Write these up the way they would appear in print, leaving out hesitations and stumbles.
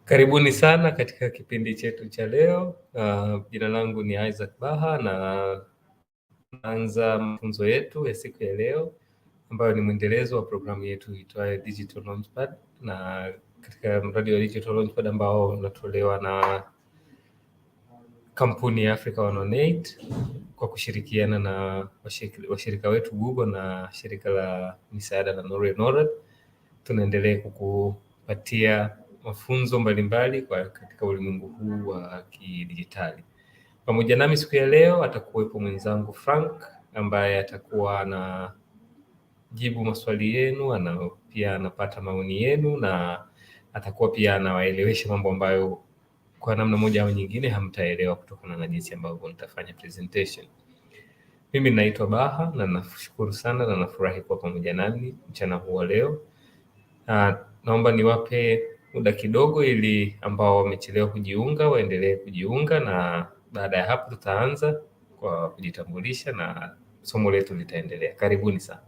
Karibuni sana katika kipindi chetu cha leo. Jina langu ni Isaac Baha na naanza mafunzo yetu ya siku ya leo ambayo ni mwendelezo wa programu yetu itwayo Digital Launchpad, na katika mradi wa Digital Launchpad ambao unatolewa na kampuni ya Africa 108 kwa kushirikiana na washirika wetu Google na shirika la misaada la Norway NORAD, tunaendelea kukupatia mafunzo mbalimbali katika ulimwengu huu wa kidijitali. Pamoja nami siku ya leo atakuwepo mwenzangu Frank ambaye atakuwa anajibu maswali yenu, pia anapata maoni yenu na atakuwa pia anawaelewesha mambo ambayo kwa namna moja au nyingine hamtaelewa kutokana na jinsi ambavyo nitafanya presentation. Mimi naitwa Baha na nashukuru sana na nafurahi kuwa pamoja nami mchana huu wa leo. Naomba niwape muda kidogo ili ambao wamechelewa kujiunga waendelee kujiunga, na baada ya hapo tutaanza kwa kujitambulisha na somo letu litaendelea. Karibuni sana.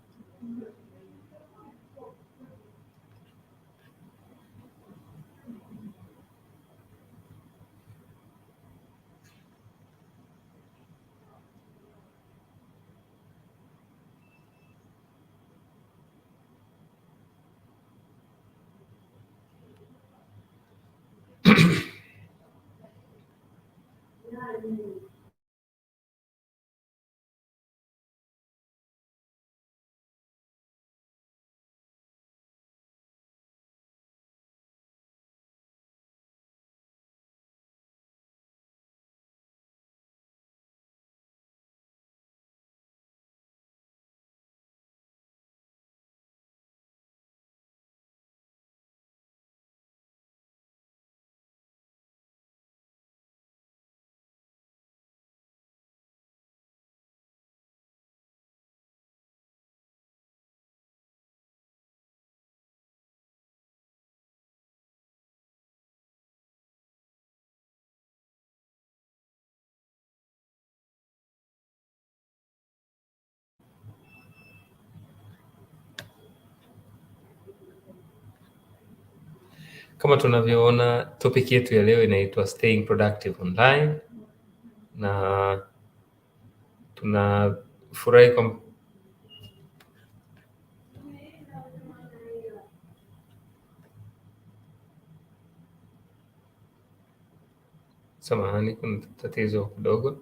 Kama tunavyoona, topic yetu ya leo inaitwa Staying Productive Online, na tunafurahi kwa samahani, kuna tatizo kidogo.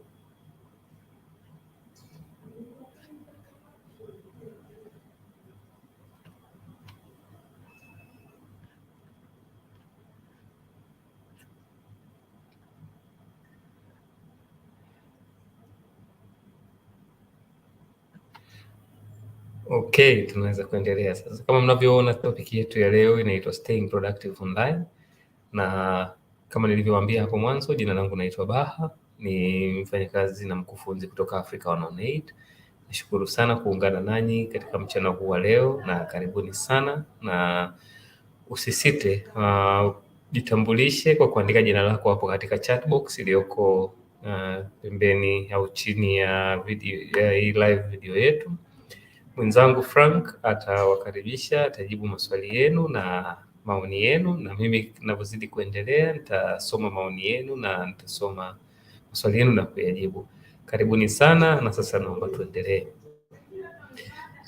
Okay, tunaweza kuendelea sasa. Kama mnavyoona, topic yetu ya leo inaitwa Staying Productive Online, na kama nilivyowaambia hapo mwanzo, jina langu naitwa Baha, ni mfanyakazi na mkufunzi kutoka Africa 108. Nashukuru sana kuungana nanyi katika mchana huu wa leo na karibuni sana, na usisite jitambulishe kwa kuandika jina lako hapo katika chat box iliyoko pembeni au chini ya video ya hii live video yetu. Mwenzangu Frank atawakaribisha, atajibu maswali yenu na maoni yenu, na mimi ninavyozidi kuendelea nitasoma maoni yenu na nitasoma maswali yenu na kuyajibu. Karibuni sana, na sasa naomba tuendelee.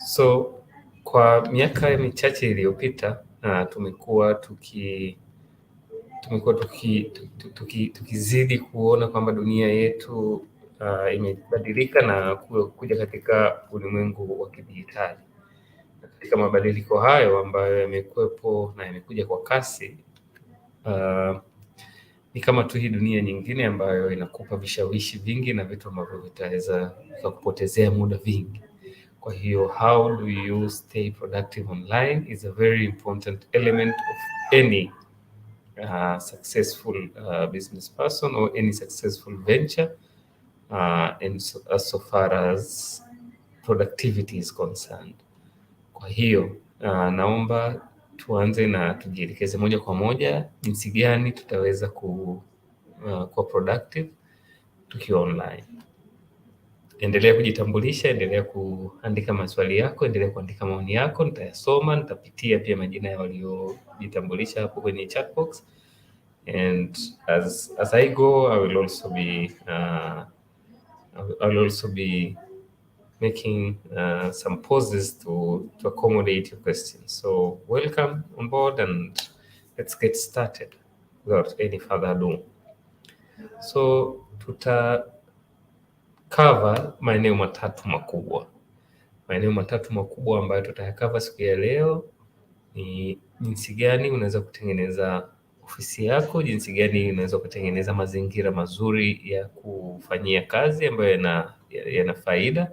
So kwa miaka michache iliyopita tumekuwa tukizidi kuona kwamba dunia yetu imebadilika na kuja katika ulimwengu wa kidijitali. Katika mabadiliko hayo ambayo yamekuwepo na yamekuja kwa kasi, ni kama tu hii dunia nyingine ambayo inakupa vishawishi vingi na vitu ambavyo vitaweza kupotezea muda vingi. Kwa hiyo how do you stay productive online is a very important element of any successful business person or any successful venture, and so far as productivity is concerned. Kwa hiyo naomba tuanze na tujielekeze moja kwa moja jinsi gani tutaweza kuwa productive tukiwa online. Endelea kujitambulisha, endelea kuandika maswali yako, endelea kuandika maoni yako, nitayasoma, nitapitia pia majina ya waliojitambulisha hapo kwenye chat box, And as I go, I will also be making some pauses to accommodate your questions. So welcome on board, and let's get started without any further ado. So cover maeneo matatu makubwa. Maeneo matatu makubwa ambayo tutayakava siku ya leo ni jinsi gani unaweza kutengeneza ofisi yako, jinsi gani unaweza kutengeneza mazingira mazuri ya kufanyia kazi ambayo yana faida,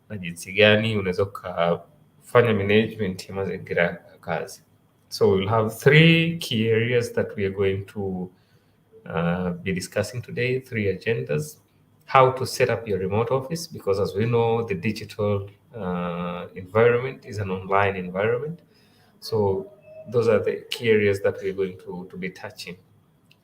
na jinsi gani unaweza kufanya management ya mazingira ya kazi. So we'll have 3 key areas that we are going to be discussing today, 3 agendas. How to set up your remote office, because as we know, the digital environment is an online environment. So those are the key areas that we're going to be touching.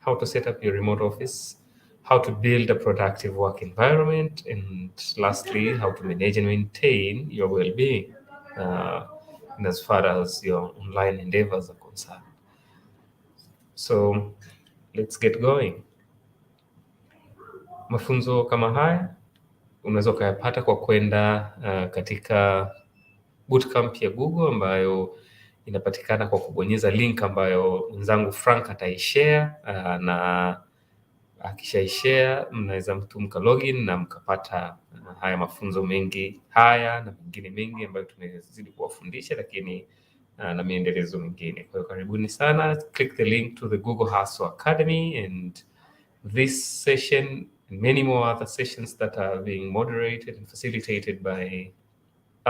How to set up your remote office, how to build a productive work environment, and lastly, how to manage and maintain your well-being and as far as your online endeavors are concerned. So let's get going. Mafunzo kama haya unaweza ukayapata kwa kwenda katika bootcamp ya Google ambayo inapatikana kwa kubonyeza link ambayo mwenzangu Frank ataishare, na akishaishare mnaweza mka login na mkapata haya mafunzo mengi haya na mengine mengi ambayo tunazidi kuwafundisha, lakini na miendelezo mingine. Kwa hiyo karibuni sana, click the link to the Google Hustle Academy, and this session and many more other sessions that are being moderated and facilitated by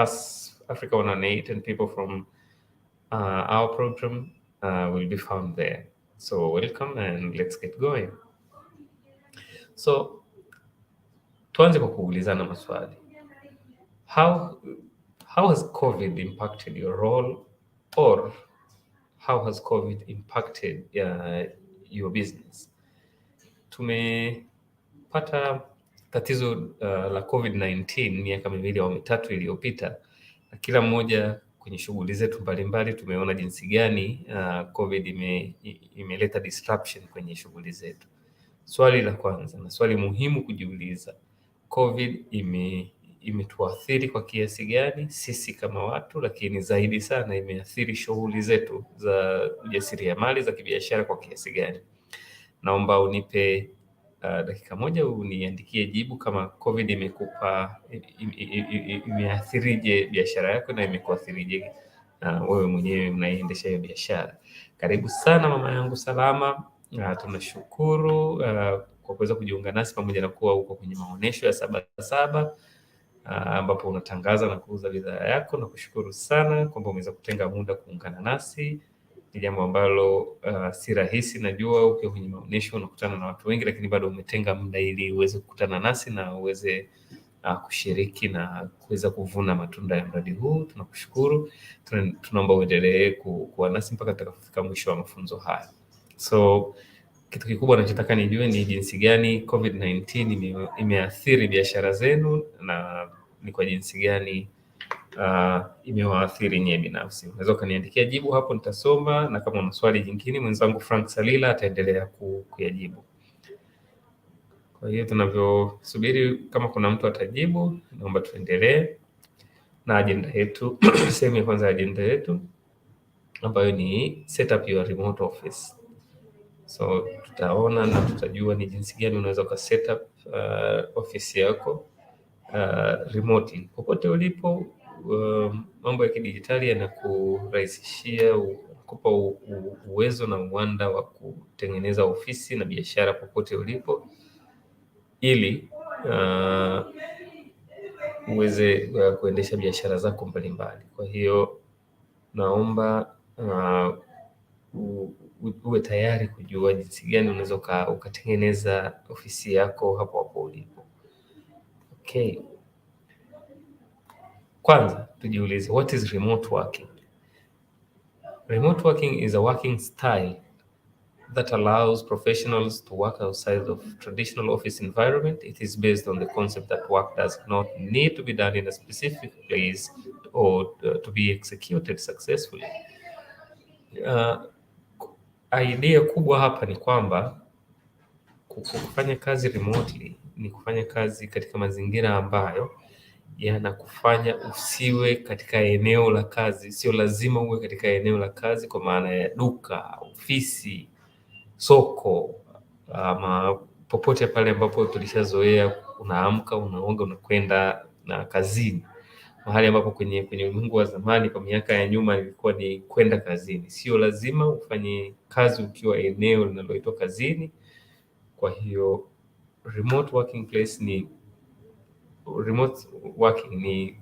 us, Africa 108, and people from our program will be found there. So welcome and let's get going. So tuanze kwa kuulizana maswali. How has COVID impacted your role, or how has COVID impacted your business? Tumepata tatizo la COVID-19 miaka miwili au mitatu iliyopita, na kila mmoja kwenye shughuli zetu mbalimbali tumeona jinsi gani COVID imeleta disruption kwenye shughuli zetu. Swali la kwanza na swali muhimu kujiuliza, COVID imetuathiri kwa kiasi gani sisi kama watu, lakini zaidi sana imeathiri shughuli zetu za ujasiriamali za kibiashara kwa kiasi gani? Naomba unipe dakika moja uniandikie jibu kama COVID imeathirije biashara yako na imekuathirije wewe mwenyewe unaendesha hiyo biashara. Karibu sana mama yangu Salama. Tunashukuru kwa kuweza kujiunga nasi pamoja na kuwa huko kwenye maonesho ya Sabasaba ambapo unatangaza na kuuza bidhaa yako, na kushukuru sana kwamba umeweza kutenga muda kuungana nasi. Ni jambo ambalo si rahisi, najua ukiwa kwenye maonesho unakutana na watu wengi, lakini bado umetenga muda ili uweze kukutana nasi na uweze kushiriki na kuweza kuvuna matunda ya mradi huu. Tunakushukuru. Tunaomba uendelee kuwa nasi mpaka tutakapofika mwisho wa mafunzo haya. So kitu kikubwa ninachotaka nijue ni jinsi gani COVID-19 imeathiri biashara zenu na ni kwa jinsi gani imewaathiri nyie binafsi. Unaweza ukaniandikia jibu hapo, nitasoma, na kama una swali jingine mwenzangu Frank Salila ataendelea kuyajibu. Kwa hiyo tunavyosubiri kama kuna mtu atajibu, naomba tuendelee na agenda yetu. Sehemu ya kwanza ya agenda yetu ambayo ni set up your remote office. So tutaona na tutajua ni jinsi gani unaweza ka set up office yako remotely popote ulipo. Mambo ya kidijitali yanakurahisishia, kukupa uwezo na uwanda wa kutengeneza ofisi na biashara popote ulipo, ili uweze kuendesha biashara zako mbalimbali. Kwa hiyo naomba uwe tayari kujua jinsi gani unaweza ukatengeneza ofisi yako hapo hapo ulipo. Okay. Kwanza tujiulize, what is remote working? Remote working is a working style that allows professionals to work outside of traditional office environment. It is based on the concept that work does not need to be done in a specific place or to be executed successfully. idea kubwa hapa ni kwamba kufanya kazi remotely ni kufanya kazi katika mazingira ambayo yanakufanya usiwe katika eneo la kazi. Sio lazima uwe katika eneo la kazi kwa maana ya duka, ofisi, soko, ama popote pale ambapo tulishazoea unaamka, unaoga, unakwenda na kazini. Mahali ambapo kwenye ulimwengu wa zamani kwa miaka ya nyuma ilikuwa ni kwenda kazini. Sio lazima ufanye kazi ukiwa eneo linaloitwa kazini. Kwa hiyo remote working ni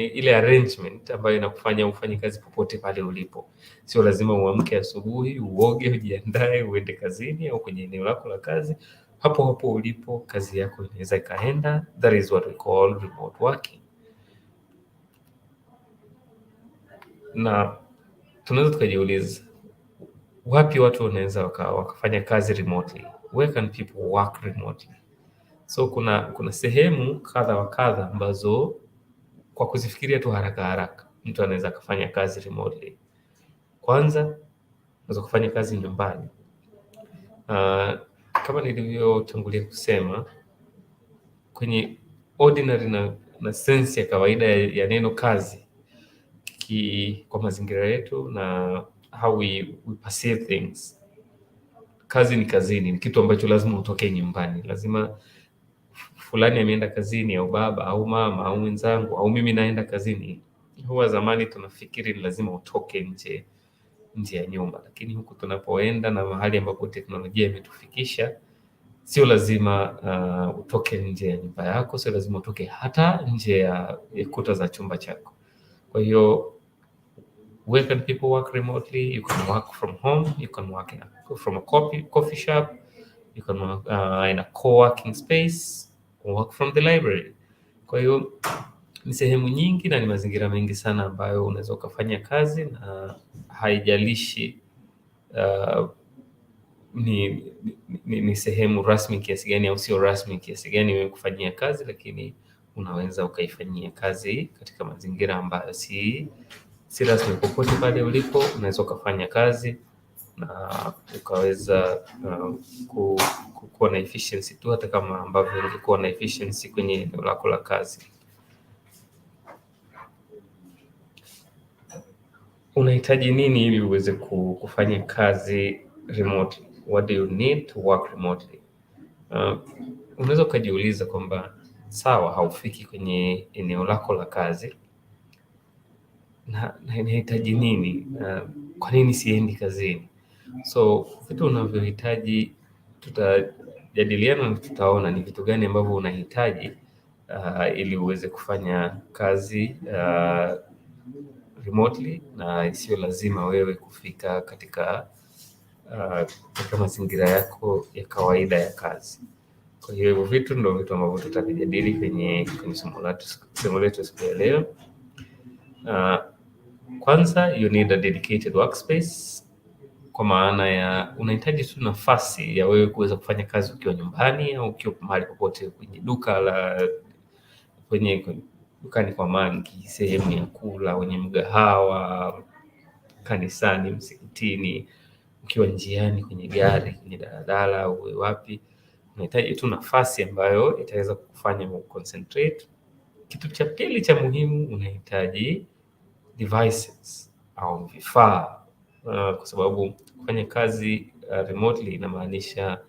ile arrangement ambayo inakufanya ufanye kazi popote pale ulipo. Sio lazima uamke asubuhi, uoge, ujiandae, uende kazini au kwenye eneo lako la kazi. Hapo hapo ulipo kazi yako inaweza ikaenda. That is what we call remote working. Na tunaweza tukajiuliza, wapi watu wanaweza wakafanya kazi remotely? Where can people work remotely? So kuna sehemu kadha wa kadha ambazo kwa kuzifikiria tu haraka haraka mtu anaweza akafanya kazi remotely. Kwanza, unaweza kufanya kazi nyumbani. Kama nilivyotangulia kusema, kwenye ordinary na sense ya kawaida ya neno kazi, kwa mazingira yetu na how we perceive things, kazi ni kazini, ni kitu ambacho lazima utoke nyumbani. Lazima fulani ameenda kazini, au baba au mama au mwenzangu au mimi naenda kazini. Huwa zamani tunafikiri ni lazima utoke nje ya nyumba, lakini huku tunapoenda na mahali ambapo teknolojia imetufikisha, sio lazima utoke nje ya nyumba yako, sio lazima utoke hata nje ya kuta za chumba chako. Kwa hiyo where can people work remotely? You can work from home, you can work from a coffee shop, you can work in a co-working space, work from the library. Kwa hiyo ni sehemu nyingi na ni mazingira mengi sana ambayo unaweza ukafanya kazi, na haijalishi ni sehemu rasmi kiasi gani au sio rasmi kiasi gani wewe kufanyia kazi, lakini unaweza ukaifanyia kazi katika mazingira ambayo si rasmi. Popote pale ulipo unaweza ukafanya kazi na ukaweza kuwa na efficiency tu, hata kama ambavyo ungekuwa na efficiency kwenye eneo lako la kazi. Unahitaji nini ili uweze kufanya kazi remotely? What do you need to work remotely? Unaweza ukajiuliza kwamba sawa, haufiki kwenye eneo lako la kazi, na inahitaji nini? Kwa nini siendi kazini? So vitu unavyohitaji tutajadiliana na tutaona ni vitu gani ambavyo unahitaji ili uweze kufanya kazi remotely, na isiyo lazima wewe kufika katika mazingira yako ya kawaida ya kazi. Kwa hiyo hivyo vitu ndio vitu ambavyo tutavijadili kwenye somo letu siku ya leo. Kwanza, you need a dedicated workspace, kwa maana ya unahitaji tu nafasi ya wewe kuweza kufanya kazi ukiwa nyumbani au ukiwa mahali popote, kwenye dukani kwa mangi, sehemu ya kula, kwenye mgahawa, kanisani, msikitini, ukiwa njiani, kwenye gari, kwenye daladala au wapi. Unahitaji tu nafasi ambayo itaweza kukufanya concentrate. Kitu cha pili cha muhimu, unahitaji devices au vifaa, kwa sababu kufanya kazi remotely inamaanisha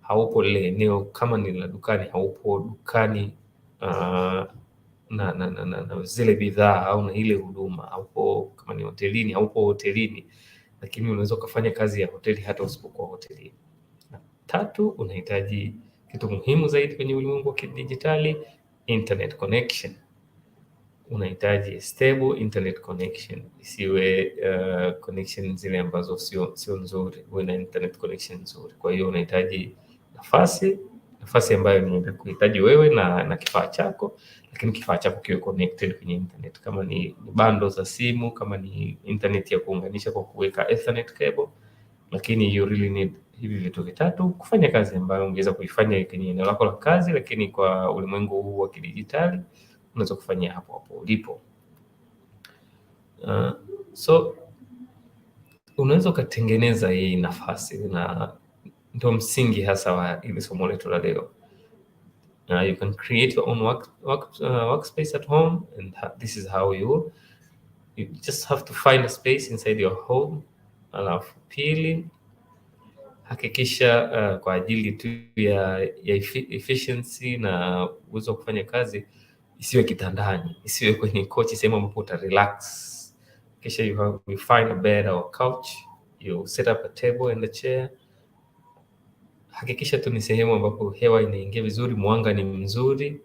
haupo lile eneo. Kama ni la dukani, haupo dukani na zile bidhaa au na ile huduma, haupo. Kama ni hotelini, haupo hotelini, lakini unaweza ukafanya kazi ya hoteli hata usipokuwa hotelini. Tatu, unahitaji kitu muhimu zaidi kwenye ulimwengu wa kidijitali, internet connection. Unahitaji stable internet connection, isiwe connection zile ambazo sio nzuri, uwe na internet connection nzuri. Kwa hiyo unahitaji nafasi ambayo ni kuhitaji wewe na kifaa chako, lakini kifaa chako kiwe connected kwenye internet. Kama ni bando za simu, kama ni internet ya kuunganisha kwa kuweka ethernet cable, lakini you really need hivi vitu vitatu kufanya kazi ambayo ungeweza kuifanya kwenye eneo lako la kazi, lakini kwa ulimwengu huu wa kidijitali unaweza kufanyia hapo hapo ulipo. So unaweza ukatengeneza hii nafasi, na ndio msingi hasa wa ile somo letu la leo. You can create your own workspace at home, and this is how you just have to find a space inside your home. Alafu pili, hakikisha kwa ajili tu ya efficiency na uwezo wa kufanya kazi, isiwe kitandani, isiwe kwenye kochi, sehemu ambapo uta relax. Kisha you find a bed or couch, you set up a table and a chair. Hakikisha tu ni sehemu ambapo hewa inaingia vizuri, mwanga ni mzuri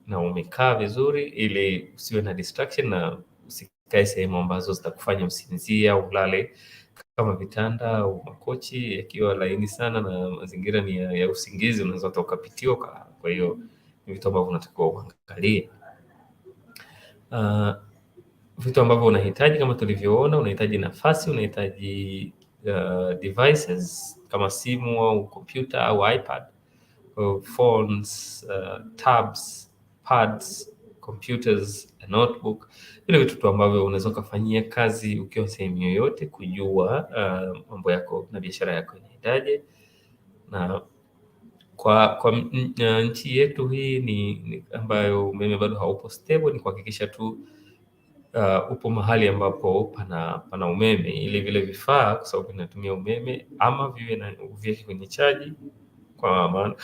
na umekaa vizuri, ili usiwe na distraction na usikae sehemu ambazo zitakufanya usinzie au ulale, kama vitanda au makochi yakiwa laini sana na mazingira ni ya usingizi, unaweza ukapitiwa. Kwa hiyo ni vitu ambavyo unatakiwa uangalie. Vitu ambavyo unahitaji kama tulivyoona, unahitaji nafasi, unahitaji devices kama simu au kompyuta au iPad, phones, tabs, pads, computers, a notebook. Vile vitu tu ambavyo unaweza kufanyia kazi ukiwa sehemu yoyote, kujua mambo yako na biashara yako inahitaji. Na kwa nchi yetu hii ni ambayo umeme bado haupo stable, ni kuhakikisha tu upo mahali ambapo pana umeme, ili vile vifaa, kwa sababu vinatumia umeme, ama viweke kwenye chaji, kwa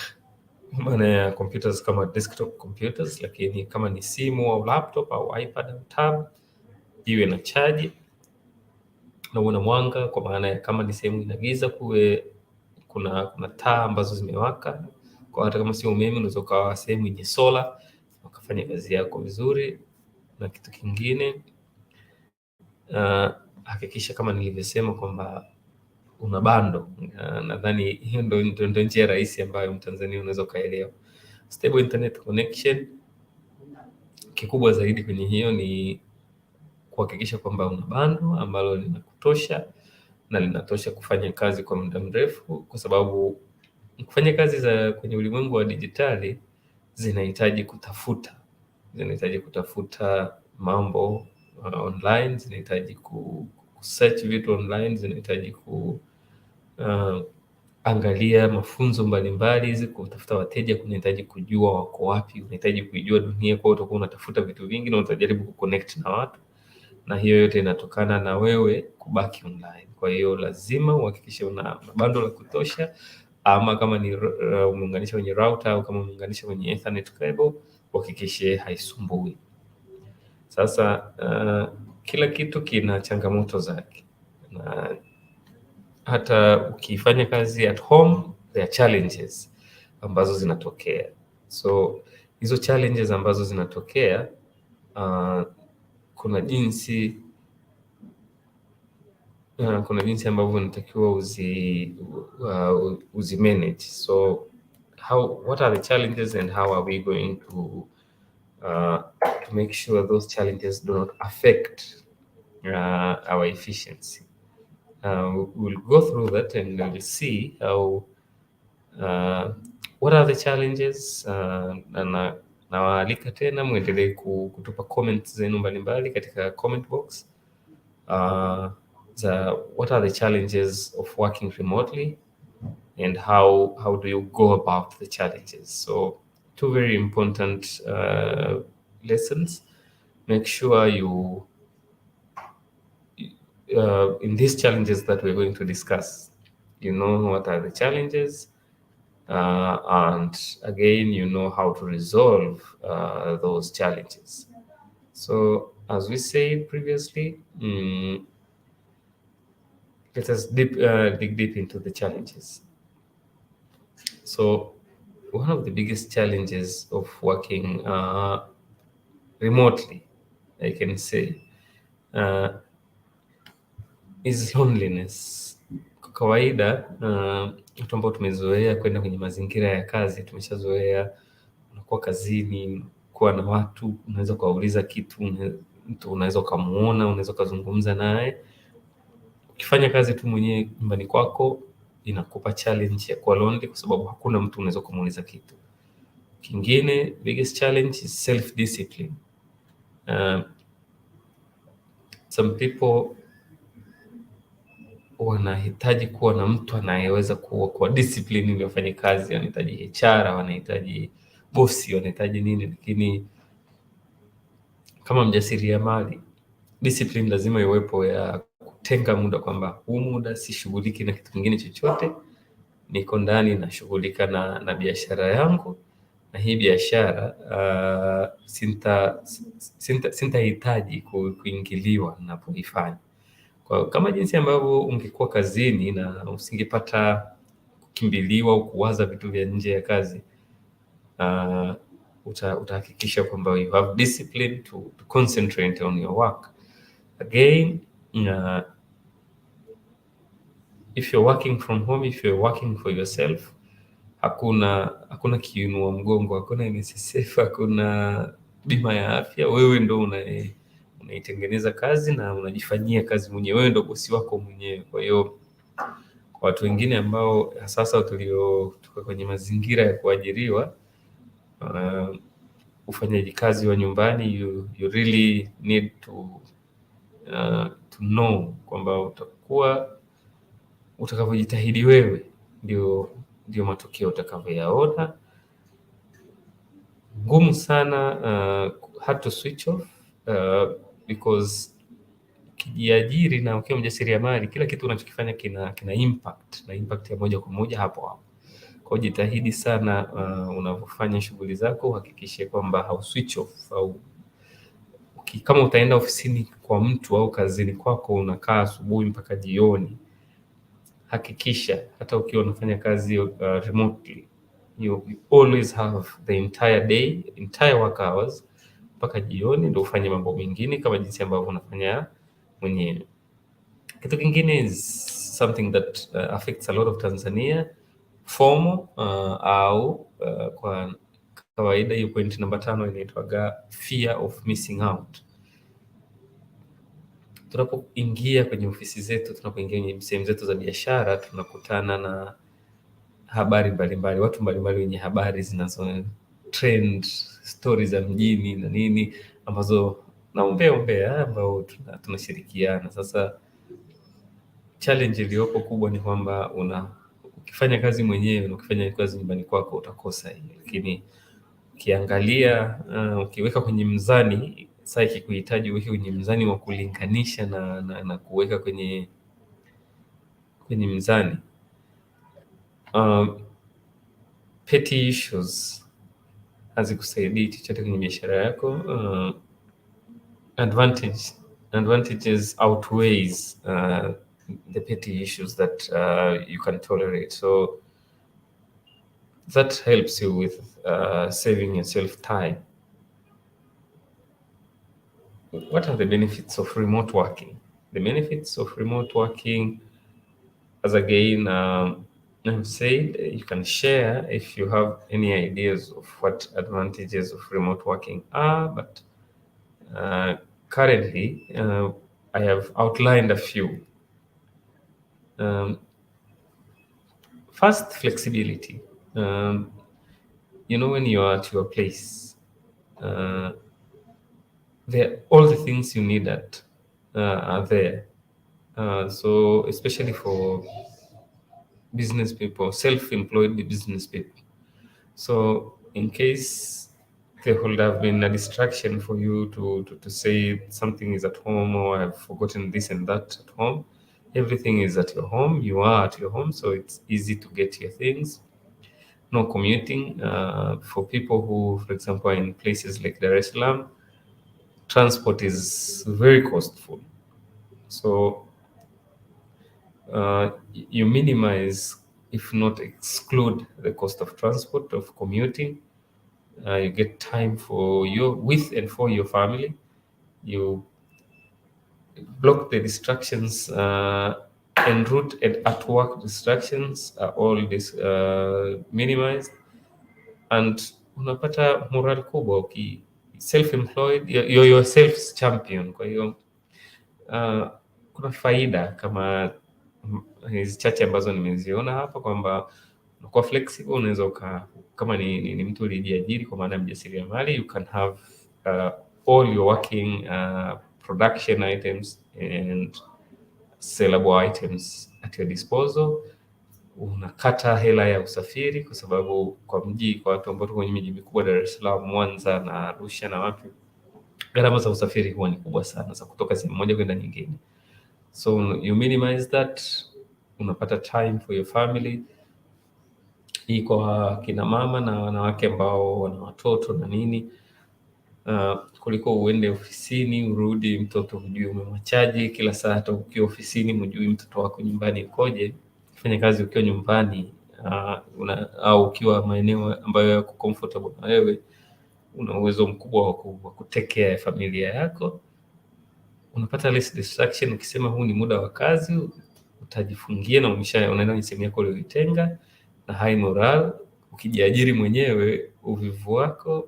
maana ya computers kama desktop computers, lakini kama ni simu au laptop au iPad au tab, iwe na chaji na una mwanga, kwa maana ya kama ni sehemu ina giza, kuwe kuna taa ambazo zimewaka. Kwa hata kama sio umeme, unaweza ukawa sehemu yenye sola ukafanya kazi yako vizuri. Na kitu kingine, hakikisha kama nilivyosema kwamba una bando. Nadhani hiyo ndio njia rahisi ambayo Mtanzania unaweza ukaelewa. Stable internet connection. Kikubwa zaidi kwenye hiyo ni kuhakikisha kwamba una bando ambalo linakutosha na linatosha kufanya kazi kwa muda mrefu, kwa sababu kufanya kazi za kwenye ulimwengu wa dijitali zinahitaji kutafuta mambo online, zinahitaji kusearch vitu online, zinahitaji angalia mafunzo mbalimbali, kutafuta wateja, kunahitaji kujua wako wapi, unahitaji kuijua dunia. Kwa hiyo utakuwa unatafuta vitu vingi na utajaribu kuconnect na watu, na hiyo yote inatokana na wewe kubaki online. Kwa hiyo lazima uhakikishe una bando la kutosha, ama kama ni umeunganisha kwenye router au kama umeunganisha kwenye Ethernet cable, uhakikishe haisumbui. Sasa kila kitu kina changamoto zake, na hata ukifanya kazi at home there are challenges ambazo zinatokea. So hizo challenges ambazo zinatokea, kuna jinsi ambavyo unatakiwa uzi manage. So what are the challenges and how are we going to make sure those challenges do not affect our efficiency? We'll go through that and we'll see how what are the challenges. Na nawaalika tena muendelee kutupa comments zenu mbalimbali katika comment box. What are the challenges of working remotely, and how do you go about the challenges? So two very important lessons. Make sure you in these challenges that we're going to discuss, you know what are the challenges, and again, you know how to resolve those challenges. So as we said previously, let us dig deep into the challenges. So one of the biggest challenges of working remotely, I can say, is loneliness. Kwa kawaida watu ambao tumezoea kwenda kwenye mazingira ya kazi, tumeshazoea unakuwa kazini, kuwa na watu, unaweza kuwauliza kitu, mtu unaweza kumuona, unaweza kuzungumza naye. Ukifanya kazi tu mwenyewe nyumbani kwako, inakupa challenge ya kuwa lonely, kwa sababu hakuna mtu unaweza kumuuliza kitu. Kingine, biggest challenge is self discipline. Some people wanahitaji kuwa na mtu anayeweza kuwa discipline ili wafanye kazi, wanahitaji HR, wanahitaji bosi, wanahitaji nini, lakini kama mjasiriamali discipline lazima iwepo ya kutenga muda, kwamba huu muda sishughuliki na kitu kingine chochote, niko ndani nashughulika na biashara yangu, na hii biashara sintahitaji kuingiliwa ninapoifanya. Kwa kama jinsi ambavyo ungekuwa kazini na usingepata kukimbiliwa au kuwaza vitu vya nje ya kazi, utahakikisha kwamba you have discipline to concentrate on your work. Again, if you're working from home, if you're working for yourself, hakuna kiinua mgongo, hakuna NSSF, hakuna bima ya afya. Wewe ndo unaitengeneza kazi na unajifanyia kazi mwenyewe, wewe ndo bosi wako mwenyewe. Kwa hiyo kwa watu wengine ambao sasa tuko kwenye mazingira ya kuajiriwa, ufanyaji kazi wa nyumbani, you really need to know kwamba utakavyojitahidi wewe ndio matokeo utakavyoyaona. Ngumu sana hard to switch off because kijiajiri na ukiwa mjasiriamali, kila kitu unachokifanya kina impact, na impact ya moja kwa moja hapo hapo. Kwa jitahidi sana unapofanya shughuli zako, uhakikishe kwamba hau switch off, au kama utaenda ofisini kwa mtu au kazini kwako unakaa asubuhi mpaka jioni, hakikisha hata ukiwa unafanya kazi remotely, you always have the entire day, entire work hours mpaka jioni, ndio ufanye mambo mengine kama jinsi ambavyo unafanya mwenyewe. Kitu kingine is something that affects a lot of Tanzania, FOMO, au kwa kawaida hiyo point namba 5 inaitwa fear of missing out. Tunapoingia kwenye ofisi zetu, tunapoingia kwenye sehemu zetu za biashara, tunakutana na habari mbalimbali, watu mbalimbali wenye habari zinazo trend, stories za mjini na nini, ambazo naombea ambao tunashirikiana. Sasa challenge iliyopo kubwa ni kwamba ukifanya kazi mwenyewe na ukifanya kazi nyumbani kwako utakosa hii, lakini ukiangalia ukiweka kwenye mzani, sasa ikikuhitaji uweke kwenye mzani wa kulinganisha na kuweka kwenye mzani, petty issues hazikusaidii chochote kwenye biashara yako. Advantages outweighs the petty issues that you can tolerate, so that helps you with saving yourself time. What are the benefits of remote working? The benefits of remote working, as again I've said, you can share if you have any ideas of what advantages of remote working are, but currently I have outlined a few. First, flexibility. When you are at your place, all the things you need are there. So especially for business people, self-employed business people. So in case there would have been a distraction for you to say something is at home, or I've forgotten this and that at home, everything is at your home. You are at your home, so it's easy to get your things. No commuting. For people who, for example, are in places like Dar es Salaam, transport is very costful. So you minimize, if not exclude, the cost of transport, of commuting. You get time for with and for your family. You block the distractions, en route and at work distractions are all minimized, and unapata moral kubwa. Self-employed, you're yourself champion. Kwa hiyo kuna faida kama hizi chache ambazo nimeziona hapa, kwamba unakuwa flexible. Unaweza kama ni mtu ulijiajiri kwa maana mjasiriamali, you can have all your working production items and sellable items at your disposal. Unakata hela ya usafiri, kwa sababu kwa watu ambao kwenye miji mikubwa, Dar es Salaam, Mwanza na Arusha na wapi, gharama za usafiri huwa ni kubwa sana, za kutoka sehemu moja kwenda nyingine. So you minimize that, unapata time for your family. Hii kwa kina mama na wanawake ambao wana watoto na nini, kuliko uende ofisini urudi, mtoto hujui umemwachaje kila saa. Hata ukiwa ofisini hujui mtoto wako nyumbani ukoje. Fanya kazi ukiwa nyumbani, au ukiwa maeneo ambayo yako comfortable na wewe, una uwezo mkubwa wa kutake care ya familia yako. Unapata less distraction. Ukisema huu ni muda wa kazi, utajifungia na unaenda kwenye sehemu yako uliyoitenga, na high moral. Ukijiajiri mwenyewe, uvivu wako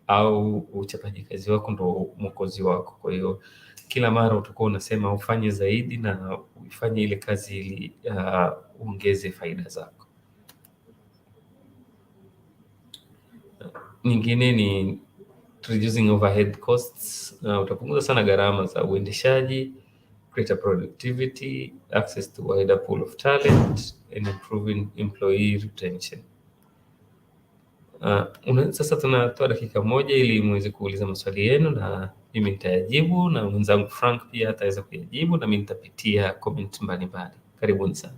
au uchapaji kazi wako ndo mwokozi wako. Kwa hiyo kila mara utakuwa unasema ufanye zaidi na ufanye ile kazi ili uongeze faida zako. Nyingine ni reducing overhead costs. Utapunguza sana gharama za uendeshaji, greater productivity, access to wider pool of talent and improving employee retention. Sasa tunatoa dakika moja ili muweze kuuliza maswali yenu, na mimi nitayajibu, na mwenzangu Frank pia ataweza kuyajibu, na mimi nitapitia comment mbalimbali. Karibuni sana.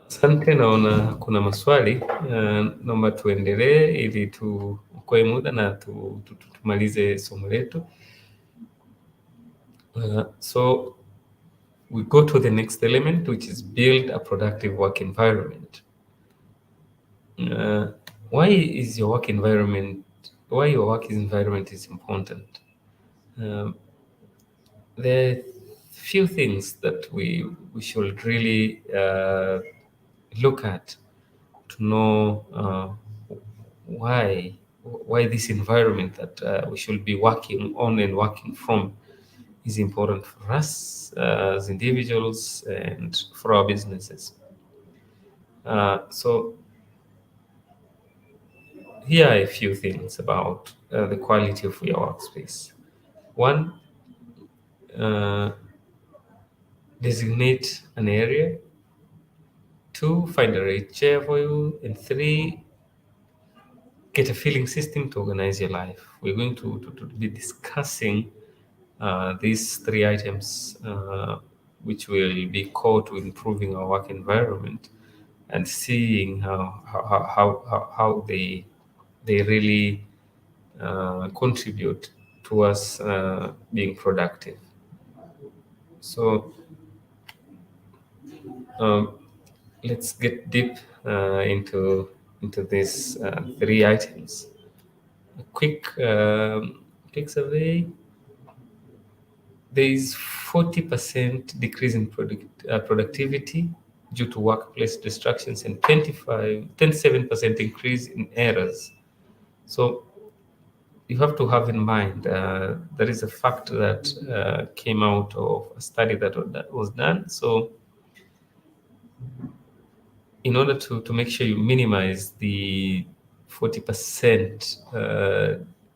Asante, naona kuna maswali. Naomba tuendelee ili tuokoe muda na tumalize somo letu. So we go to the next element, which is build a productive work environment. Why your work environment is important? There are few things that we should really look at to know why this environment that we should be working on and working from is important for us as individuals and for our businesses. So here are a few things about the quality of your workspace. One, designate an area. 2, find a right chair for you. And 3, get a feeling system to organize your life. We're going to be discussing these 3 items, which will be core to improving our work environment and seeing how they really contribute to us being productive. So let's get deep into these 3 items. A quick survey. There is 40% decrease in productivity due to workplace distractions and 27% increase in errors. So you have to have in mind there is a fact that came out of a study that was done. So in order to make sure you minimize the 40%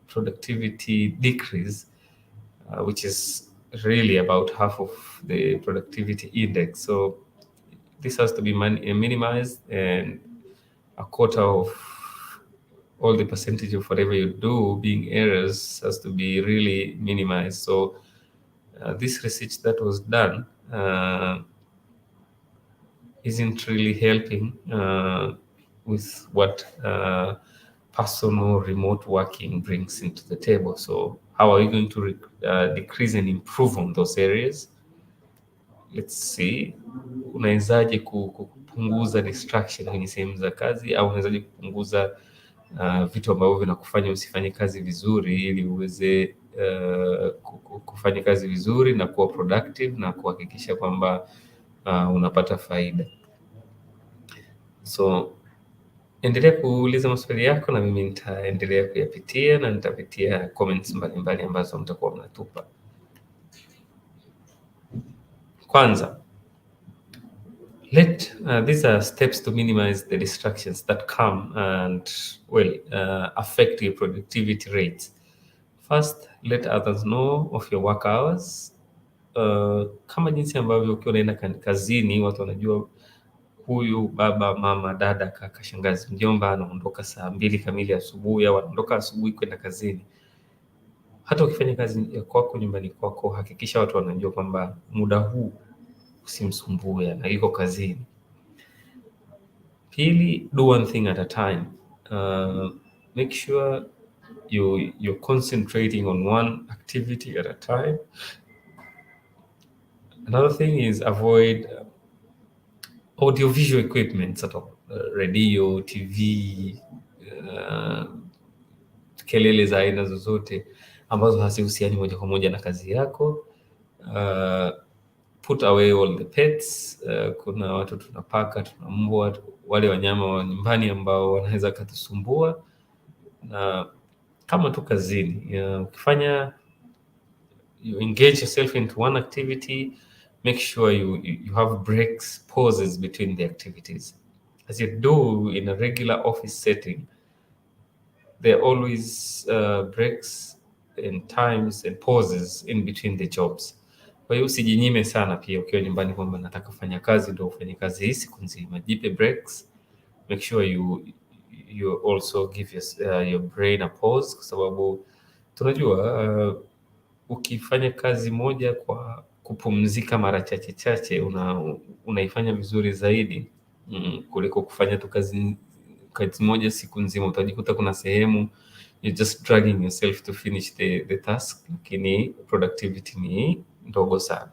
productivity decrease, which is really about half of the productivity index. So this has to be minimized, and a quarter of all the percentage of whatever you do being errors has to be really minimized. So this research that was done isn't really helping with what personal remote working brings into the table. So how are you going to decrease and improve on those areas? Let's see, unawezaje kupunguza distraction kwenye sehemu za kazi, au unawezaje kupunguza vitu ambavyo vinakufanya usifanye kazi vizuri, ili uweze kufanya kazi vizuri na kuwa productive na kuhakikisha kwamba unapata faida. So endelea kuuliza maswali yako na mimi nitaendelea kuyapitia na nitapitia comments mbalimbali ambazo mtakuwa mnatupa. Kwanza, these are steps to minimize the distractions that come and affect your productivity rates. First, let others know of your work hours. Kama jinsi ambavyo ukiwa unaenda kazini watu wanajua huyu baba, mama, dada, kaka, shangazi, mjomba anaondoka saa 2 kamili asubuhi au anaondoka asubuhi kwenda kazini. Hata ukifanya kazi kwako nyumbani kwako, hakikisha watu wanajua kwamba muda huu usimsumbue na yuko kazini. Pili, do one thing at a time. Make sure you're concentrating on one activity at a time. Another thing is avoid audiovisual equipment at all. Radio, TV, kelele za aina zozote ambazo hazihusiani moja kwa moja na kazi yako. Put away all the pets. Kuna watu tuna paka, tuna mbwa, wale wanyama wa nyumbani ambao wanaweza kutusumbua, na kama tu kazini ukifanya you engage yourself into one activity, make sure you have breaks, pauses between the activities. As you do in a regular office setting, there are always breaks and times and pauses in between the jobs. Kwa hiyo usijinyime sana pia ukiwa nyumbani kwamba nataka kufanya kazi ndio ufanye kazi hii siku nzima. Jipe breaks. Make sure you also give your brain a pause, kwa sababu tunajua ukifanya kazi moja kwa kupumzika mara chache unaifanya vizuri zaidi kuliko kufanya tu kazi moja siku nzima. Utajikuta kuna sehemu you're just dragging yourself to finish the task, lakini productivity ni ndogo sana.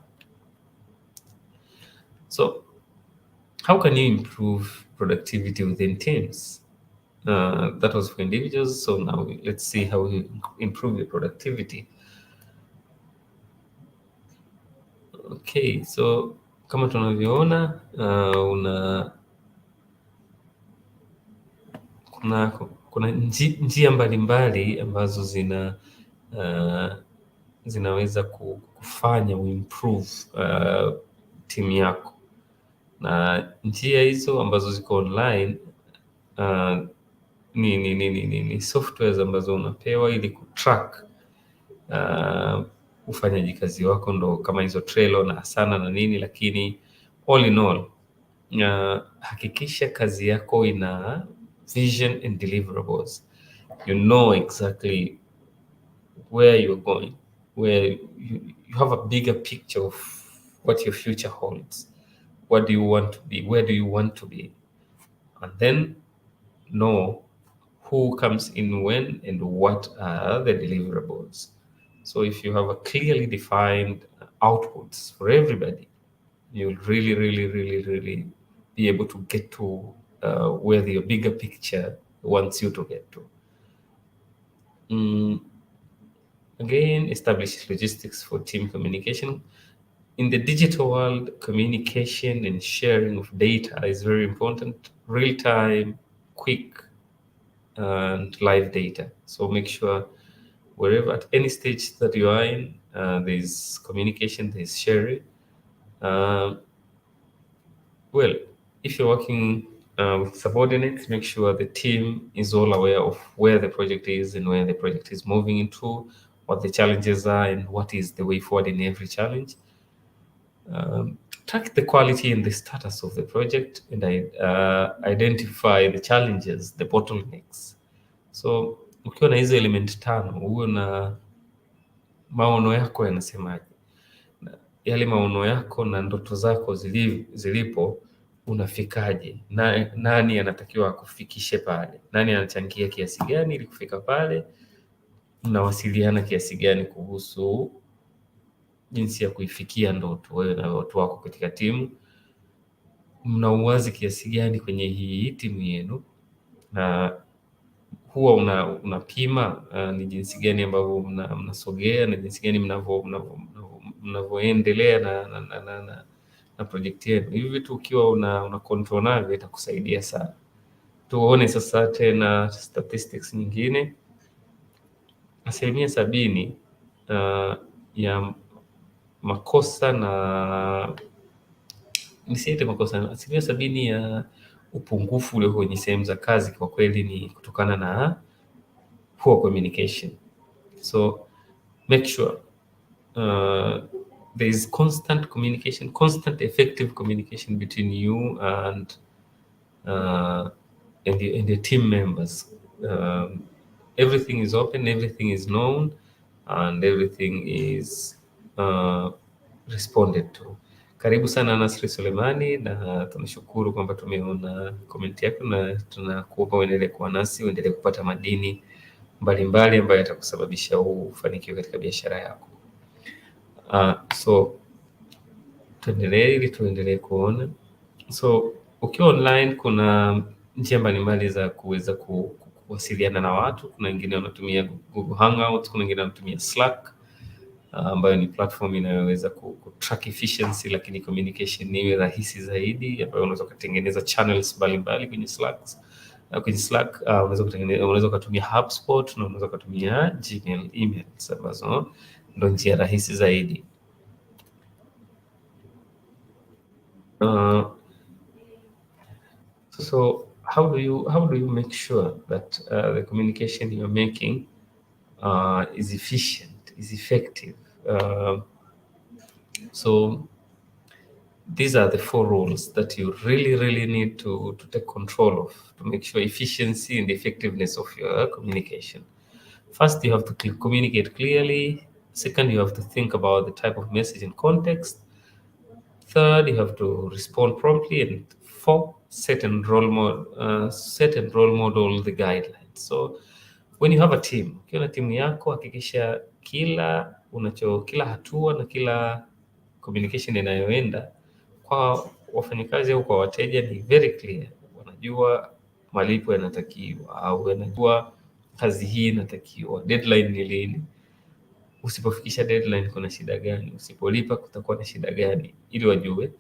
So how can you improve productivity within teams? That was for individuals. So now let's see how you improve your productivity. Okay, so kama tunavyoona kuna njia mbalimbali ambazo zinaweza kufanya uimprove timu yako, na njia hizo ambazo ziko online ni softwares ambazo unapewa ili kutrack ufanyaji kazi wako, ndo kama hizo Trello na Asana na nini. Lakini all in all, hakikisha kazi yako ina vision and deliverables. You know exactly where you're going, where you have a bigger picture of what your future holds. What do you want to be? Where do you want to be? And then know who comes in when and what are the deliverables. So if you have a clearly defined outputs for everybody, you'll really be able to get to where the bigger picture wants you to get to. Again, establish logistics for team communication. In the digital world, communication and sharing of data is very important. Real-time, quick, and live data. So make sure wherever, at any stage that you are in, there's communication, there's sharing. Well, if you're working with subordinates, make sure the team is all aware of where the project is and where the project is moving into, what the challenges are, and what is the way forward in every challenge. Track the quality and the status of the project, and identify the challenges, the bottlenecks. So ukiwa na hizo element tano, uwe na maono yako yanasemaje, yale maono yako na ndoto zako zilipo unafikaje, nani anatakiwa akufikishe pale, nani anachangia kiasi gani ili kufika pale, mnawasiliana kiasi gani kuhusu jinsi ya kuifikia ndoto, wewe na watu wako katika timu, mna uwazi kiasi gani kwenye hii timu yenu, na huwa unapima ni jinsi gani ambavyo mnasogea na jinsi gani mnavyoendelea na project yenu. Hivi vitu ukiwa una control navyo itakusaidia sana. Tuone sasa tena statistics nyingine. 70% ya makosa na nisiite makosa, 70% ya upungufu ule kwenye sehemu za kazi kwa kweli ni kutokana na poor communication. So make sure there is constant communication, constant effective communication between you and your team members. Everything is open, everything is known, and everything is responded to. Karibu sana Nasri Sulemani, na tunashukuru kwamba tumeona comment yako, na tunakuomba uendelee kuwa nasi, uendelee kupata madini mbalimbali ambayo yatakusababisha ufanikiwe katika biashara yako. So tuendelee kuona. So ukiwa online kuna njia mbalimbali za kuweza kuwasiliana na watu. Kuna wengine wanatumia Google Hangouts, kuna wengine wanatumia Slack ambayo ni platform inayoweza track efficiency, lakini communication iwe rahisi zaidi, ambayo unaweza kutengeneza channels mbalimbali kwenye Slack. Unaweza kutumia HubSpot na unaweza kutumia Gmail emails, ambazo ndio njia rahisi zaidi. So how do you make sure that the communication you're making is efficient, is effective? So these are the 4 rules that you really need to take control of to make sure efficiency and effectiveness of your communication. First, you have to communicate clearly. Second, you have to think about the type of message and context. Third, you have to respond promptly. And 4, set and role model the guidelines. So when you have a team, ukiwa na timu yako, hakikisha kila hatua na kila communication inayoenda kwa wafanyakazi au kwa wateja ni very clear. Wanajua malipo yanatakiwa, au wanajua kazi hii inatakiwa, deadline ni lini, usipofikisha deadline kuna shida gani, usipolipa kutakuwa na shida gani, ili wajue.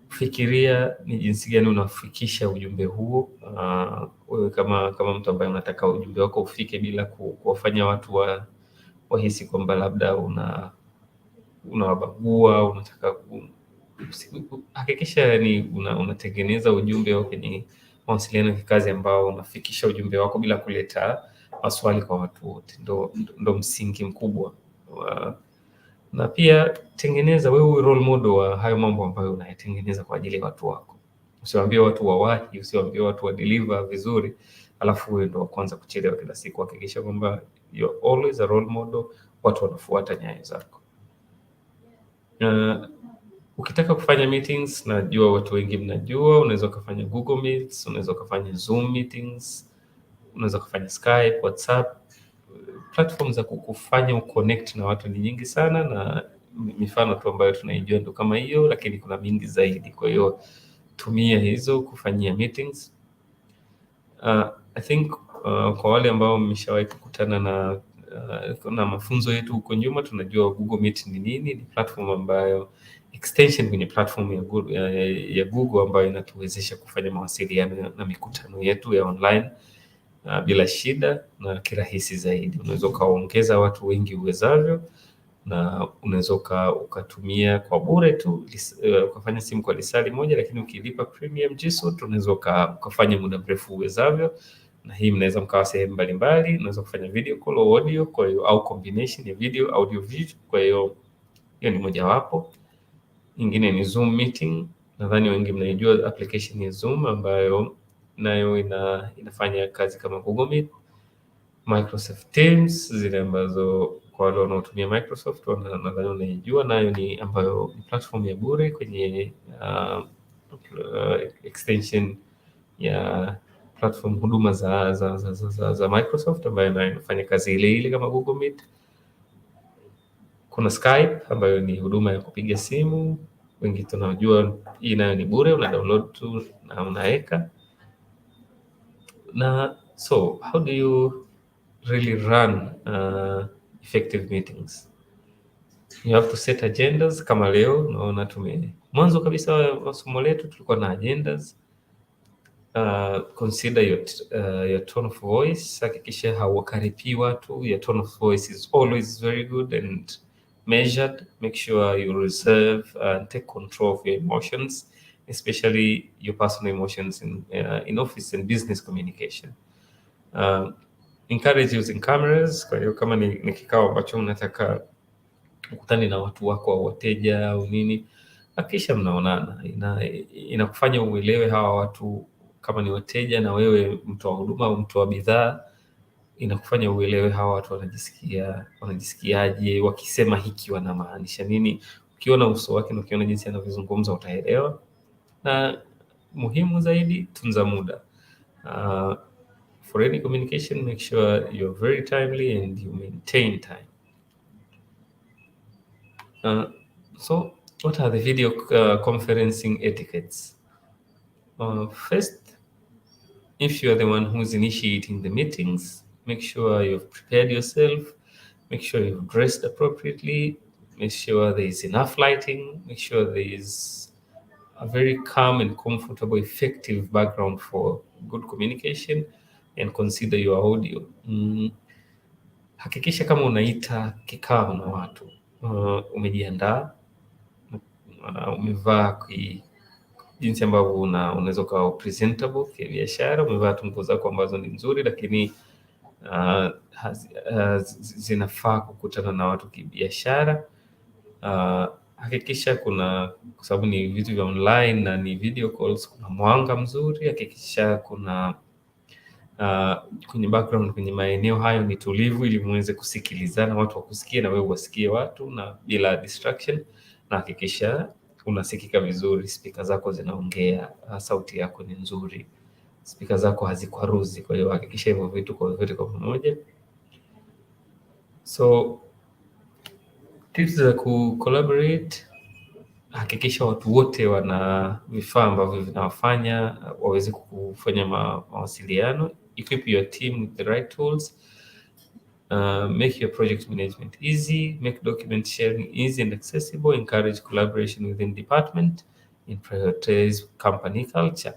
Fikiria ni jinsi gani unafikisha ujumbe huo. Wewe kama mtu ambaye unataka ujumbe wako ufike bila kuwafanya watu wahisi kwamba labda unawabagua, unataka hakikisha ni unatengeneza ujumbe wako kwenye mawasiliano ya kazi ambao unafikisha ujumbe wako bila kuleta maswali kwa watu wote. Ndo msingi mkubwa. Na pia tengeneza wewe role model wa hayo mambo ambayo unayatengeneza kwa ajili ya watu wako. Usiwaambie watu wawahi, usiwaambie watu wa deliver vizuri, alafu wewe ndo wa kwanza kuchelewa kila siku. Hakikisha kwamba you're always a role model, watu wanafuata nyayo zako. Ukitaka kufanya meetings, najua watu wengi mnajua, unaweza kufanya Google Meets, unaweza kufanya Zoom meetings, unaweza kufanya Skype, WhatsApp. Platforms za kukufanya uconnect na watu ni nyingi sana, na mifano tu ambayo tunaijua ndo kama hiyo, lakini kuna mingi zaidi. Kwa hiyo tumia hizo kufanyia meetings. I think kwa wale ambao mmeshawahi kukutana na mafunzo yetu huko nyuma, tunajua Google Meet ni nini. Ni platform ambayo extension kwenye platform ya Google ambayo inatuwezesha kufanya mawasiliano na mikutano yetu ya online bila shida na kirahisi zaidi. Unaweza ukaongeza watu wengi uwezavyo, na unaweza ukatumia kwa bure tu, ukafanya simu kwa lisali moja, lakini ukilipa premium G-Suite unaweza ukafanya muda mrefu uwezavyo. Na hii mnaweza mkawa sehemu mbalimbali, unaweza kufanya video call au audio, kwa hiyo au combination ya video audio video. Kwa hiyo ni mojawapo. Nyingine ni Zoom meeting. Nadhani wengi mnaijua application ya Zoom ambayo nayo inafanya kazi kama Google Meet. Microsoft Teams, zile ambazo kwa wale wanaotumia Microsoft nadhani unaijua, nayo ni ambayo ni platform ya bure kwenye extension ya platform huduma za Microsoft ambayo nayo inafanya kazi ile ile kama Google Meet. Kuna Skype ambayo ni huduma ya kupiga simu, wengi tunajua hii nayo ni bure, una download tu na unaweka. Na so how do you really run effective meetings? You have to set agendas. Kama leo unaona mwanzo kabisa wa somo letu tulikuwa na agendas. Consider your tone of voice. Hakikisha hauwakaripii watu. Your tone of voice is always very good and measured. Make sure you reserve and take control of your emotions, especially your personal emotions in office and business communication. Encourage using cameras. Kwa hiyo kama ni kikao ambacho unataka ukutane na watu wako au wateja au nini, hakikisha mnaonana. Inakufanya uelewe hawa watu kama ni wateja na wewe mtu wa huduma au mtu wa bidhaa, inakufanya uelewe hawa watu wanajisikiaje, wakisema hiki wanamaanisha nini. Ukiona uso wake na ukiona jinsi anavyozungumza utaelewa. Na muhimu zaidi, tunza muda. For any communication, make sure you're very timely and you maintain time. So what are the video conferencing etiquettes? First, if you are the one who's initiating the meetings, make sure you've prepared yourself, make sure you've dressed appropriately, make sure there is enough lighting, make sure there is a very calm and comfortable, effective background for good communication, and consider your audio. Hakikisha kama unaita kikao na watu, umejiandaa, umevaa jinsi ambavyo unaweza kuwa presentable kwa biashara, umevaa nguo zako ambazo ni nzuri, lakini zinafaa kukutana na watu kibiashara. Hakikisha kwa sababu ni vitu vya online na ni video calls, kuna mwanga mzuri. Hakikisha kuna kwenye background, kwenye maeneo hayo ni tulivu, ili muweze kusikilizana, watu wakusikie na wewe wasikie watu na bila distraction. Na hakikisha unasikika vizuri, speaker zako zinaongea, sauti yako ni nzuri, speaker zako hazikwaruzi. Kwa hiyo hakikisha hivyo vitu kwa pamoja. So tips za collaborate: hakikisha watu wote wana vifaa ambavyo vinawafanya waweze kufanya mawasiliano. Equip your team with the right tools. Make your project management easy. Make document sharing easy and accessible. Encourage collaboration within department and prioritize company culture.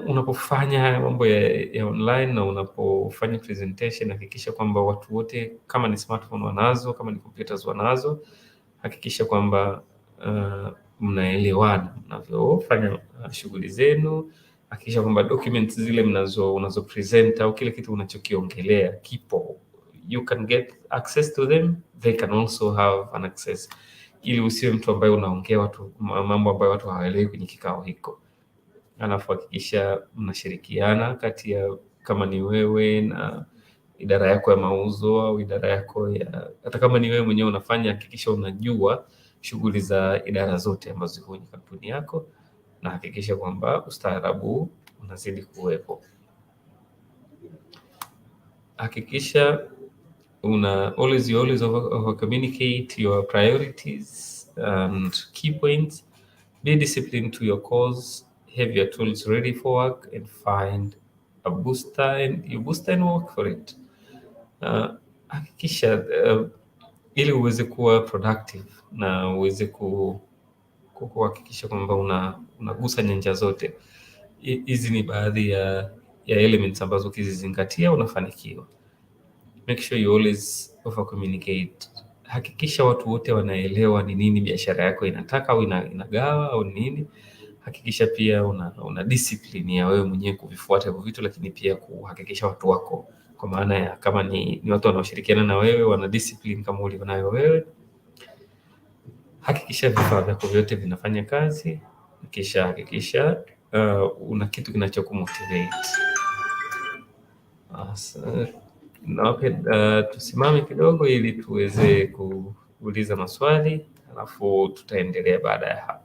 Unapofanya haya mambo ya online na unapofanya presentation, hakikisha kwamba watu wote, kama ni smartphone wanazo, kama ni computers wanazo, hakikisha kwamba mnaelewana mnavyofanya shughuli zenu. Hakikisha kwamba documents zile unazo present au kile kitu unachokiongelea kipo, you can get access to them, they can also have an access, ili usiwe mtu ambaye unaongea mambo ambayo watu hawaelewi kwenye kikao hiko. Alafu hakikisha mnashirikiana kati ya, kama ni wewe na idara yako ya mauzo au idara yako hata kama ni wewe mwenyewe unafanya, hakikisha unajua shughuli za idara zote ambazo ziko kwenye kampuni yako, na hakikisha kwamba ustaarabu unazidi kuwepo. Hakikisha always over communicate your priorities and key points. Be disciplined to your cause. Have your tools ready for work and find a booster and work for it. Hakikisha ili uweze kuwa productive na uweze kuhakikisha kwamba unagusa nyanja zote. Hizi ni baadhi ya elements ambazo ukizizingatia unafanikiwa. Make sure you always over communicate. Hakikisha watu wote wanaelewa ni nini biashara yako inataka au inagawa au nini. Hakikisha pia una discipline ya wewe mwenyewe kuvifuata hivyo vitu, lakini pia kuhakikisha watu wako, kwa maana ya kama ni watu wanaoshirikiana na wewe, wana discipline kama ulivyonayo wewe. Hakikisha vifaa vyako vyote vinafanya kazi. Hakikisha una kitu kinachokumotivate. Tusimame kidogo ili tuweze kuuliza maswali, alafu tutaendelea baada ya hapa.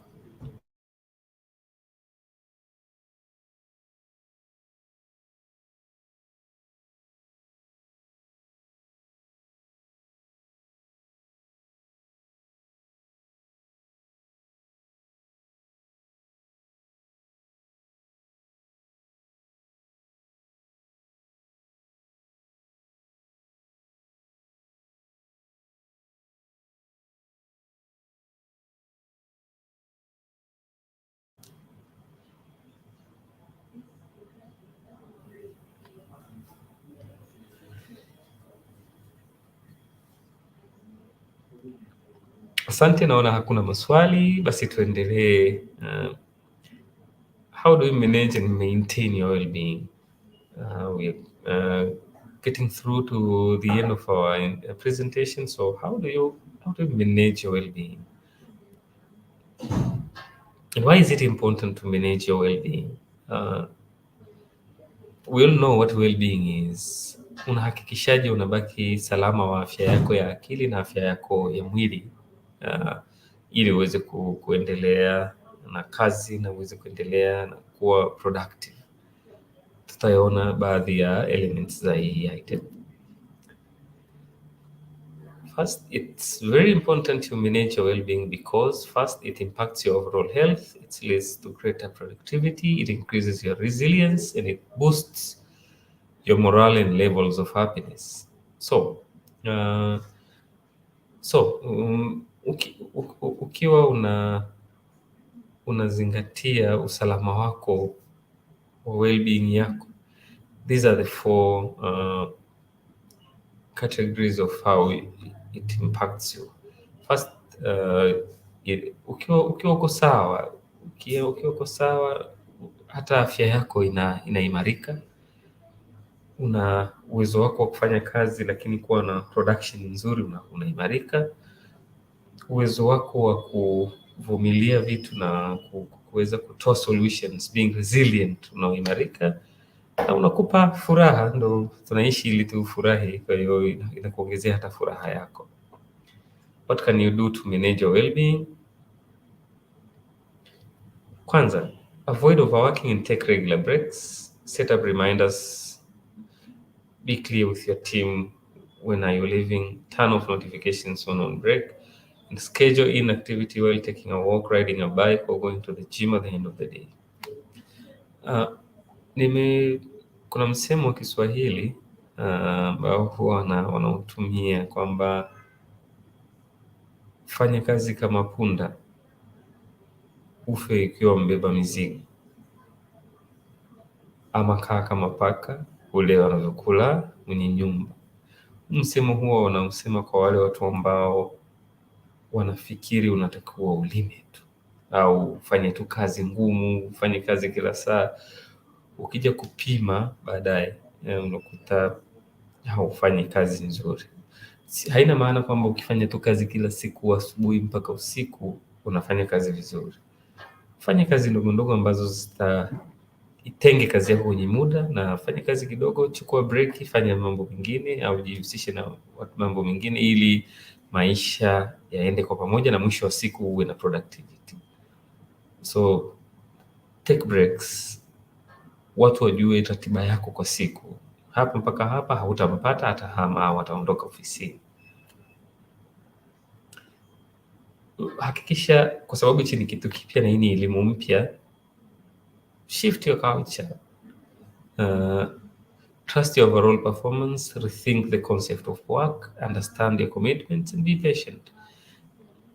Asante, naona hakuna maswali, basi tuendelee. How do you manage and maintain your well-being? We are getting through to the end of our presentation. So how do you manage your well-being? And why is it important to manage your well-being? We all know what well-being is. Unahakikishaje unabaki salama wa afya yako ya akili na afya yako ya mwili, ili uweze kuendelea na kazi na uweze kuendelea na kuwa productive. Tutaona baadhi ya elements za hii item. First, it's very important to manage your well-being because first, it impacts your overall health, it leads to greater productivity, it increases your resilience, and it boosts your morale and levels of happiness. So, ukiwa unazingatia usalama wako wa well-being yako, these are the four categories of how it impacts you. First, ukiwa uko sawa, ukiwa uko sawa, hata afya yako inaimarika. Una uwezo wako wa kufanya kazi, lakini kuwa na production nzuri unaimarika. Uwezo wako wa kuvumilia vitu na kuweza kutoa solutions, being resilient, unaimarika. Na unakupa furaha, ndo tunaishi ili tufurahi, kwa hiyo inakuongezea hata furaha yako. What can you do to manage your well-being? Kwanza, avoid overworking and take regular breaks. Set up reminders. Be clear with your team when are you leaving. Turn off notifications when on break. And schedule in activity while taking a walk, riding a bike, or going to the gym at the end of the day. Kuna msemo wa Kiswahili ambao huwa wanautumia kwamba fanya kazi kama punda, ufe ikiwa mbeba mizigo, ama kaa kama paka, ule wanavyokula mwenye nyumba. Msemo huo wanausema kwa wale watu ambao wanafikiri unatakiwa ulime tu au ufanye tu kazi ngumu, ufanye kazi kila saa. Ukija kupima baadaye unakuta haufanyi kazi nzuri. Haina maana kwamba ukifanya tu kazi kila siku asubuhi mpaka usiku unafanya kazi vizuri. Fanya kazi ndogo ndogo ambazo itenge kazi yako kwenye muda, na fanya kazi kidogo, chukua break, fanya mambo mengine au jihusishe na mambo mengine, ili maisha yaende kwa pamoja na mwisho wa siku uwe na productivity. So take breaks. Watu wajue ratiba yako kwa siku. Hapa mpaka hapa hautampata, atahama au ataondoka ofisini. Hakikisha, kwa sababu hichi ni kitu kipya na hii ni elimu mpya, shift your culture. Trust your overall performance, rethink the concept of work, understand your commitments, and be patient.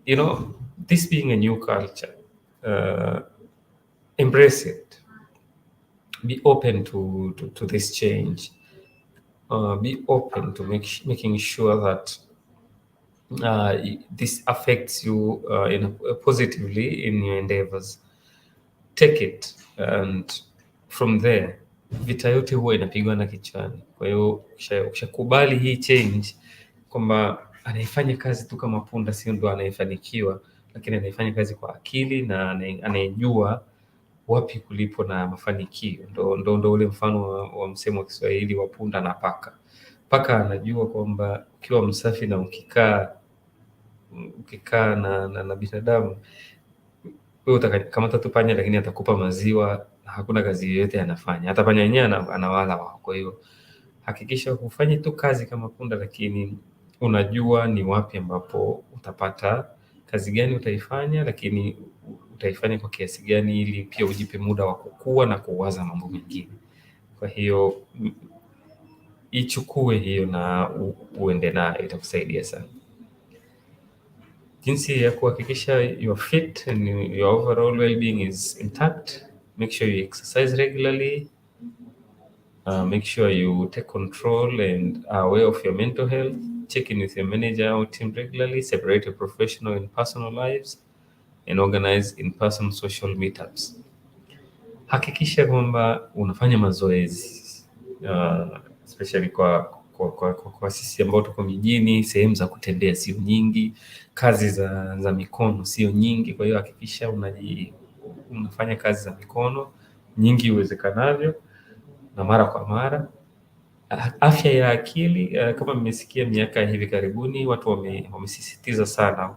You know, this being a new culture, embrace it. Be open to this change. Be open to making sure that this affects you positively in your endeavors. Take it, and from there vita yote huwa inapigwa na kichwani. Kwa hiyo ukishakubali hii change kwamba anayefanya kazi tu kama punda sio ndo anayefanikiwa, lakini anayefanya kazi kwa akili na anayejua wapi kulipo na mafanikio. Ndo ule mfano wa msemo wa Kiswahili wa punda na paka. Paka anajua kwamba ukiwa msafi na ukikaa na binadamu, wewe utakamata tu panya, lakini atakupa maziwa, hakuna kazi yoyote anafanya. Hata panya yenyewe anawala wao. Kwa hiyo hakikisha hufanyi tu kazi kama punda, lakini unajua ni wapi ambapo utapata kazi gani utaifanya, lakini utaifanya kwa kiasi gani, ili pia ujipe muda wa kukua na kuwaza mambo mengine. Kwa hiyo ichukue hiyo na uende nayo, itakusaidia sana. Jinsi ya kuhakikisha your fit and your overall well-being is intact: make sure you exercise regularly, make sure you take control and are aware of your mental health, check in with your manager or team regularly, separate your professional and personal lives, and organize in-person social meetups. Hakikisha kwamba unafanya mazoezi, especially kwa sisi ambao tuko mijini, sehemu za kutembea sio nyingi, kazi za mikono sio nyingi. Kwa hiyo hakikisha unafanya kazi za mikono nyingi uwezekanavyo na mara kwa mara. Afya ya akili, kama mmesikia miaka ya hivi karibuni watu wamesisitiza sana,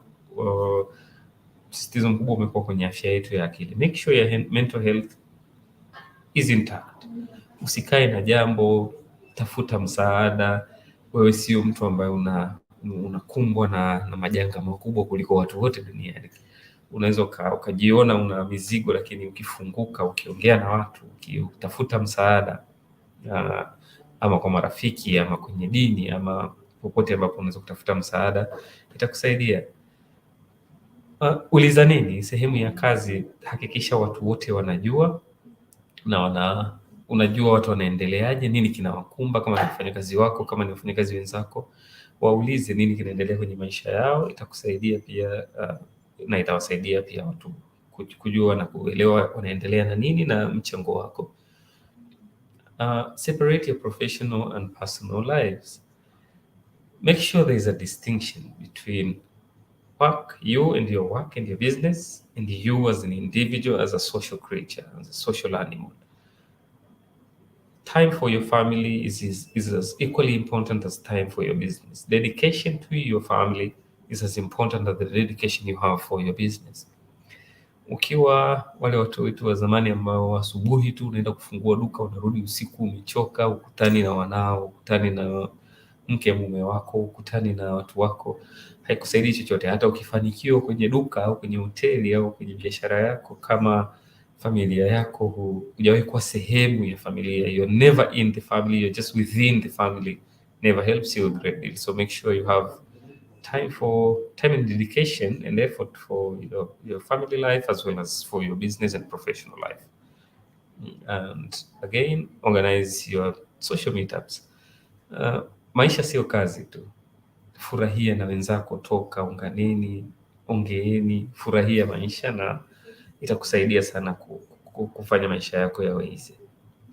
msisitizo mkubwa umekuwa kwenye afya yetu ya akili. Make sure your mental health is intact. Usikae na jambo, tafuta msaada. Wewe sio mtu ambaye unakumbwa na majanga makubwa kuliko watu wote duniani. Unaweza ukajiona una mizigo, lakini ukifunguka, ukiongea na watu, ukitafuta msaada, ama kwa marafiki ama kwenye dini ama popote ambapo unaweza kutafuta msaada, itakusaidia. Uliza nini sehemu ya kazi, hakikisha watu wote wanajua na unajua watu wanaendeleaje, nini kinawakumba. Kama ni wafanyakazi wako, kama ni wafanyakazi wenzako, waulize nini kinaendelea kwenye maisha yao. Itakusaidia pia na itawasaidia pia watu kujua na kuelewa wanaendelea na nini na mchango wako. Separate your professional and personal lives. Make sure there is a distinction between work, you and your work and your business, and you as an individual, as a social creature, as a social animal. Time for your family is as equally important as time for your business. Dedication to your family is as important as the dedication you have for your business. Ukiwa wale watu wetu wa zamani ambao asubuhi tu unaenda kufungua duka, unarudi usiku umechoka, ukutani na wanao, ukutani na mke mume wako, ukutani na watu wako, haikusaidii chochote. Hata ukifanikiwa kwenye duka au kwenye hoteli au kwenye biashara yako, kama familia yako hujawahi kuwa sehemu ya familia, you're never in the family, you're just within the family, never helps you a great deal. So make sure you have time and dedication and effort for your family life, as well as for your business and professional life. And again, organize your social meetups. Maisha sio kazi tu. Furahia na wenzako, toka, unganeni, ongeeni, furahia maisha na itakusaidia sana kufanya maisha yako yawe easy.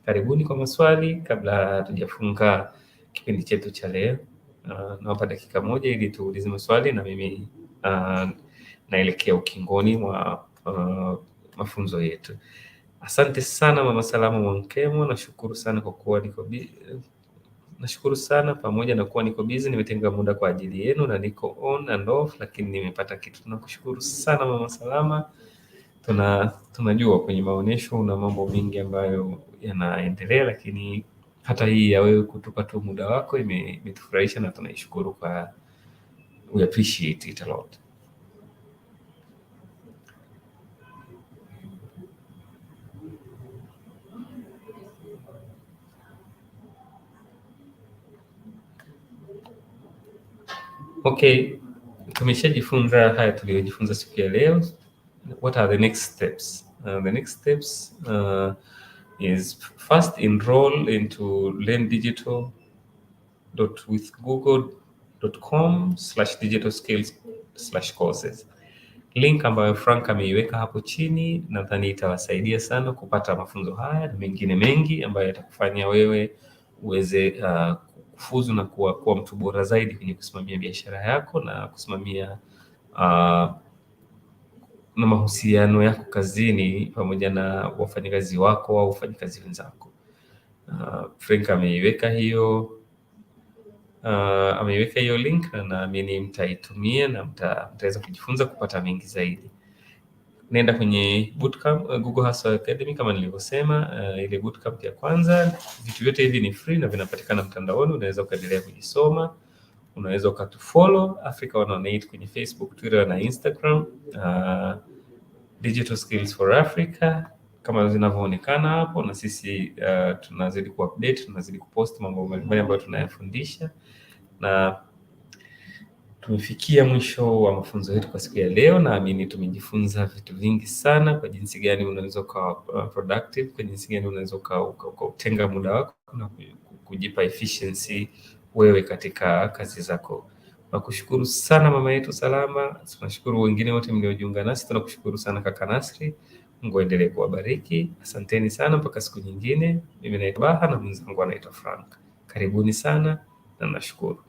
Karibuni kwa maswali kabla hatujafunga kipindi chetu cha leo. Nawapa dakika moja ili tuulize maswali, na mimi naelekea ukingoni mwa mafunzo yetu. Asante sana Mama Salama Mwankemo, nashukuru sana kwa kuwa nashukuru sana, pamoja na kuwa niko busy, nimetenga muda kwa ajili yenu na niko on and off, lakini nimepata kitu. Tunakushukuru sana Mama Salama. Tunajua kwenye maonyesho una mambo mengi ambayo yanaendelea, lakini hata hii ya wewe kutupa tu muda wako imetufurahisha na tunaishukuru we appreciate it a lot. Okay, tumeshajifunza haya tuliyojifunza siku ya leo. What are the next steps? The next steps is first enroll into learndigital.withgoogle.com/digitalskills/courses. Link ambayo Frank ameiweka hapo chini, nadhani itawasaidia sana kupata mafunzo haya na mengine mengi ambayo yatakufanya wewe uweze kufuzu na kuwa mtu bora zaidi kwenye kusimamia biashara yako na kusimamia na mahusiano yako kazini pamoja na wafanyakazi wako au wafanyakazi wenzako. Frank ameiweka hiyo link na naamini mtaitumia na mtaweza kujifunza kupata mengi zaidi. Nenda kwenye bootcamp Google Hustle Academy kama nilivyosema, ile bootcamp ya kwanza. Vitu vyote hivi ni free na vinapatikana mtandaoni, unaweza ukaendelea kujisoma. Unaweza ukatufollow Africa 118 kwenye Facebook, Twitter na Instagram. Digital Skills for Africa kama zinavyoonekana hapo, na sisi tunazidi kuupdate, tunazidi kupost mambo mbalimbali ambayo tunayafundisha. Na tumefikia mwisho wa mafunzo yetu kwa siku ya leo. Naamini tumejifunza vitu vingi sana, kwa jinsi gani unaweza kuwa productive, kwa jinsi gani unaweza kutenga muda wako na kujipa efficiency wewe katika kazi zako. Nakushukuru sana mama yetu Salama, tunashukuru wengine wote mliojiunga nasi, tunakushukuru sana kaka Nasri. Mungu aendelee kuwabariki. Asanteni sana, mpaka siku nyingine. Mimi naitwa Baha na mwenzangu anaitwa Frank. Karibuni sana na nashukuru.